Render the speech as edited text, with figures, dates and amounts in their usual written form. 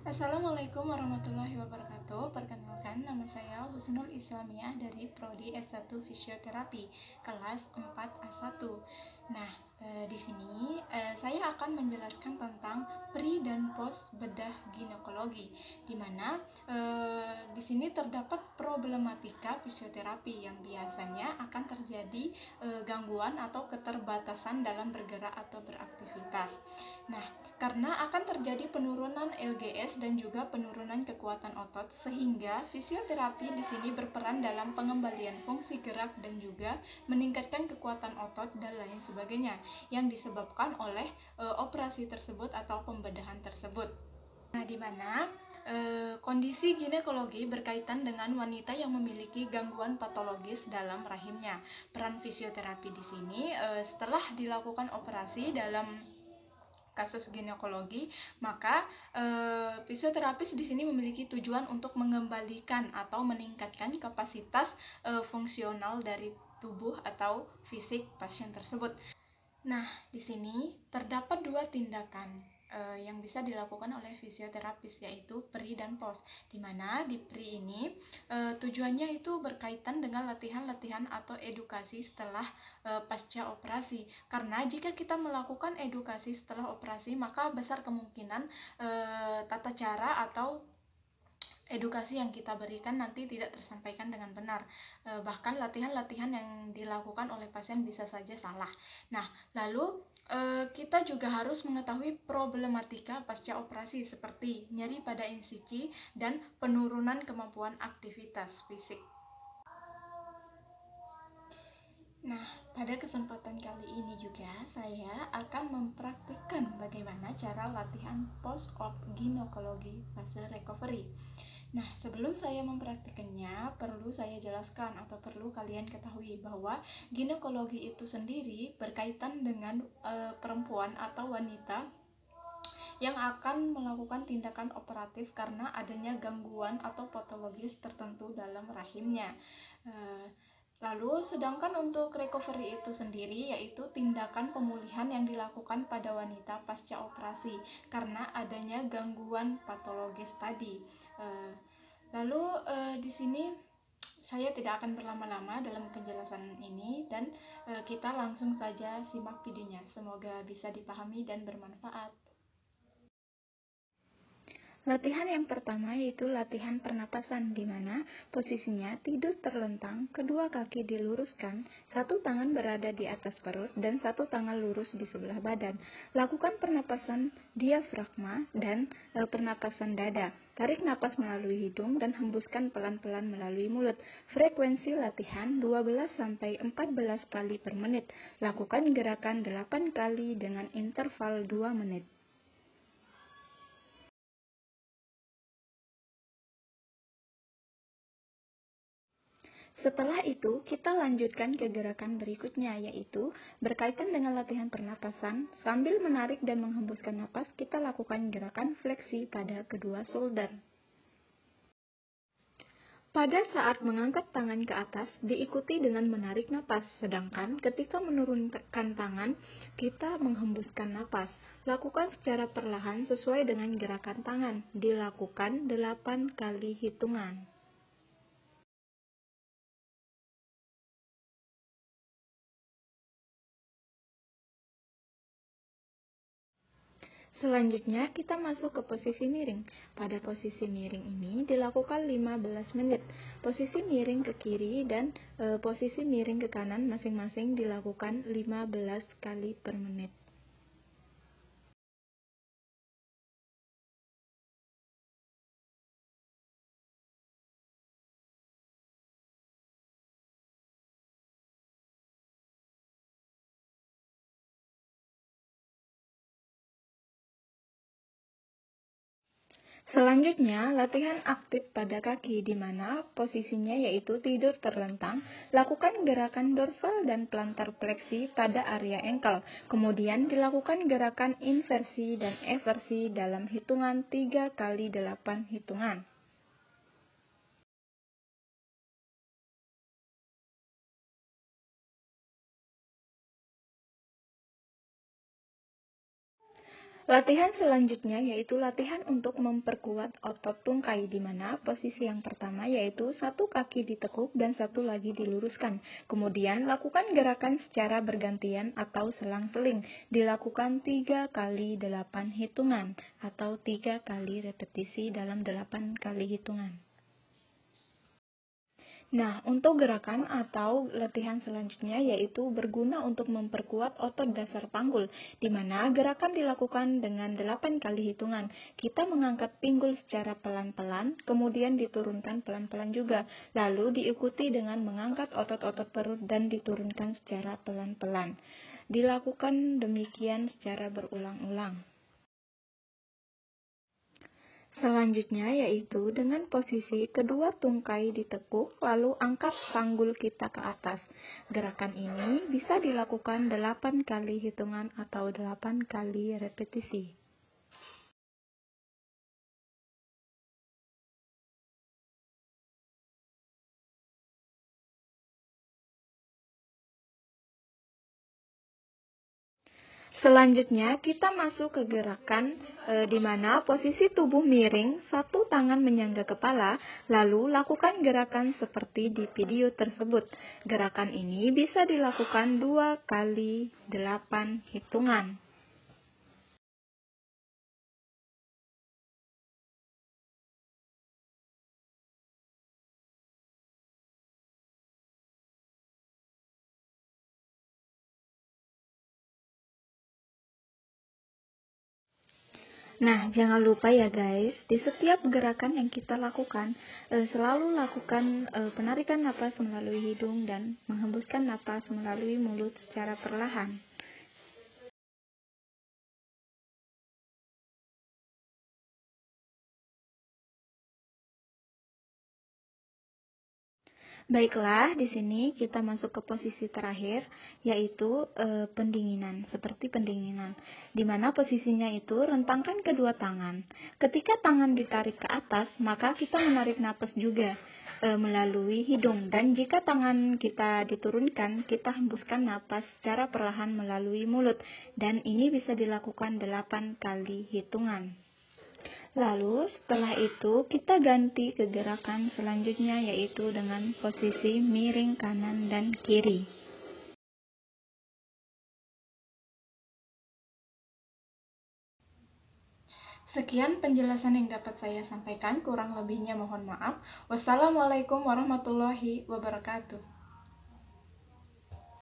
Assalamualaikum warahmatullahi wabarakatuh. Perkenalkan, nama saya Husnul Islamiyah dari Prodi S1 Fisioterapi, kelas 4A1. Nah, di sini saya akan menjelaskan tentang pre dan post bedah ginekologi, di mana di sini terdapat problematika fisioterapi yang biasanya akan terjadi gangguan atau keterbatasan dalam bergerak atau beraktivitas. Nah, karena akan terjadi penurunan LGS dan juga penurunan kekuatan otot, sehingga fisioterapi di sini berperan dalam pengembalian fungsi gerak dan juga meningkatkan kekuatan otot dan lain sebagainya yang disebabkan oleh operasi tersebut atau pembedahan tersebut. Nah, di mana kondisi ginekologi berkaitan dengan wanita yang memiliki gangguan patologis dalam rahimnya. Peran fisioterapi di sini setelah dilakukan operasi dalam kasus ginekologi, maka fisioterapis di sini memiliki tujuan untuk mengembalikan atau meningkatkan kapasitas fungsional dari tubuh atau fisik pasien tersebut. Nah, di sini terdapat dua tindakan yang bisa dilakukan oleh fisioterapis, yaitu pre dan post. Di mana di pre ini tujuannya itu berkaitan dengan latihan-latihan atau edukasi setelah pasca operasi. Karena jika kita melakukan edukasi setelah operasi, maka besar kemungkinan tata cara atau edukasi yang kita berikan nanti tidak tersampaikan dengan benar. Bahkan latihan-latihan yang dilakukan oleh pasien bisa saja salah. Nah, lalu kita juga harus mengetahui problematika pasca operasi seperti nyeri pada insiji dan penurunan kemampuan aktivitas fisik. Nah, pada kesempatan kali ini juga saya akan mempraktikkan bagaimana cara latihan post-op ginekologi fase recovery. Nah, sebelum saya mempraktikannya, perlu saya jelaskan atau perlu kalian ketahui bahwa ginekologi itu sendiri berkaitan dengan perempuan atau wanita yang akan melakukan tindakan operatif karena adanya gangguan atau patologis tertentu dalam rahimnya. Lalu, sedangkan untuk recovery itu sendiri yaitu tindakan pemulihan yang dilakukan pada wanita pasca operasi karena adanya gangguan patologis tadi. Lalu di sini saya tidak akan berlama-lama dalam penjelasan ini dan kita langsung saja simak videonya. Semoga bisa dipahami dan bermanfaat. Latihan yang pertama yaitu latihan pernapasan, di mana posisinya tidur terlentang, kedua kaki diluruskan, satu tangan berada di atas perut, dan satu tangan lurus di sebelah badan. Lakukan pernapasan diafragma dan pernapasan dada. Tarik napas melalui hidung dan hembuskan pelan-pelan melalui mulut. Frekuensi latihan 12-14 kali per menit. Lakukan gerakan 8 kali dengan interval 2 menit. Setelah itu, kita lanjutkan ke gerakan berikutnya, yaitu berkaitan dengan latihan pernapasan. Sambil menarik dan menghembuskan napas, kita lakukan gerakan fleksi pada kedua shoulder. Pada saat mengangkat tangan ke atas, diikuti dengan menarik napas, sedangkan ketika menurunkan tangan, kita menghembuskan napas. Lakukan secara perlahan sesuai dengan gerakan tangan. Dilakukan 8 kali hitungan. Selanjutnya, kita masuk ke posisi miring. Pada posisi miring ini dilakukan 15 menit. Posisi miring ke kiri dan posisi miring ke kanan masing-masing dilakukan 15 kali per menit. Selanjutnya, latihan aktif pada kaki, di mana posisinya yaitu tidur terlentang. Lakukan gerakan dorsal dan plantar fleksi pada area ankle. Kemudian dilakukan gerakan inversi dan eversi dalam hitungan 3 kali 8 hitungan. Latihan selanjutnya yaitu latihan untuk memperkuat otot tungkai, di mana posisi yang pertama yaitu satu kaki ditekuk dan satu lagi diluruskan. Kemudian lakukan gerakan secara bergantian atau selang-seling. Dilakukan 3 kali 8 hitungan atau 3 kali repetisi dalam 8 kali hitungan. Nah, untuk gerakan atau latihan selanjutnya yaitu berguna untuk memperkuat otot dasar panggul, di mana gerakan dilakukan dengan 8 kali hitungan. Kita mengangkat pinggul secara pelan-pelan, kemudian diturunkan pelan-pelan juga, lalu diikuti dengan mengangkat otot-otot perut dan diturunkan secara pelan-pelan. Dilakukan demikian secara berulang-ulang. Selanjutnya yaitu dengan posisi kedua tungkai ditekuk, lalu angkat panggul kita ke atas. Gerakan ini bisa dilakukan 8 kali hitungan atau 8 kali repetisi. Selanjutnya kita masuk ke gerakan di mana posisi tubuh miring, satu tangan menyangga kepala, lalu lakukan gerakan seperti di video tersebut. Gerakan ini bisa dilakukan 2 kali 8 hitungan. Nah, jangan lupa ya guys, di setiap gerakan yang kita lakukan, selalu lakukan penarikan napas melalui hidung dan menghembuskan napas melalui mulut secara perlahan. Baiklah, di sini kita masuk ke posisi terakhir, yaitu pendinginan, seperti pendinginan, di mana posisinya itu rentangkan kedua tangan. Ketika tangan ditarik ke atas, maka kita menarik napas juga melalui hidung, dan jika tangan kita diturunkan, kita hembuskan napas secara perlahan melalui mulut, dan ini bisa dilakukan 8 kali hitungan. Lalu setelah itu kita ganti ke gerakan selanjutnya yaitu dengan posisi miring kanan dan kiri. Sekian penjelasan yang dapat saya sampaikan, kurang lebihnya mohon maaf. Wassalamualaikum warahmatullahi wabarakatuh.